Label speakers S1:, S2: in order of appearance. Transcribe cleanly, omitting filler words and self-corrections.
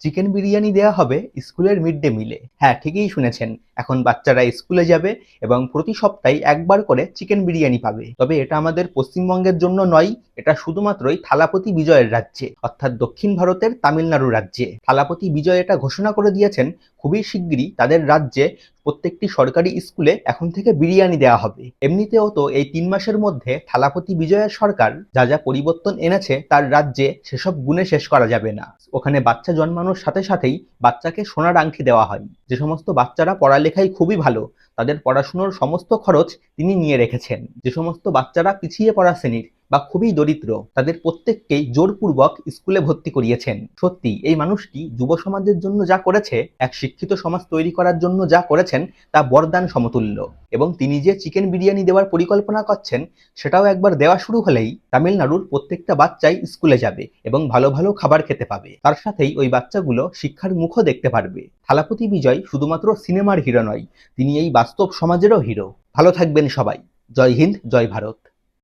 S1: Chicken biryani দেয়া হবে স্কুলের মিড ডে মিলে। হ্যাঁ, ঠিকই শুনেছেন। এখন বাচ্চারা স্কুলে যাবে এবং প্রতি সপ্তাহে একবার করে চিকেন বিরিয়ানি পাবে। তবে এটা আমাদের পশ্চিমবঙ্গের জন্য নয়, এটা শুধুমাত্রই থালাপতি বিজয়ের রাজ্যে, অর্থাৎ দক্ষিণ ভারতের তামিলনাড়ু রাজ্যে। থালাপতি বিজয় এটা ঘোষণা করে দিয়েছেন খুবই শিগগিরই তাদের রাজ্যে প্রত্যেকটি সরকারি স্কুলে এখন থেকে বিরিয়ানি দেওয়া হবে। এমনিতেও তো এই ৩ মাসের মধ্যে থালাপতি বিজয়ের সরকার যা যা পরিবর্তন এনেছে তার রাজ্যে সেসব গুণে শেষ করা যাবে না। ওখানে বাচ্চা জন্মানোর সাথে সাথেই বাচ্চাকে সোনার আংটি দেওয়া হয়। যে সমস্ত বাচ্চারা পড়ালেখায় খুবই ভালো, তাদের পড়াশুনোর সমস্ত খরচ তিনি নিয়ে রেখেছেন। যে সমস্ত বাচ্চারা পিছিয়ে পড়া শ্রেণীর বা খুবই দরিদ্র, তাদের প্রত্যেককেই জোরপূর্বক স্কুলে ভর্তি করিয়েছেন। সত্যি এই মানুষটি যুব সমাজের জন্য যা করেছে, এক শিক্ষিত সমাজ তৈরি করার জন্য যা করেছেন তা বরদান সমতুল্য। এবং তিনি যে চিকেন বিরিয়ানি দেওয়ার পরিকল্পনা করছেন, সেটাও একবার দেওয়া শুরু হলেই তামিলনাড়ুর প্রত্যেকটা বাচ্চাই স্কুলে যাবে এবং ভালো ভালো খাবার খেতে পাবে। তার সাথেই ওই বাচ্চাগুলো শিক্ষার মুখও দেখতে পারবে। থালাপতি বিজয় শুধুমাত্র সিনেমার হিরো নয়, তিনি এই বাস্তব সমাজেরও হিরো। ভালো থাকবেন সবাই। জয় হিন্দ, জয় ভারত।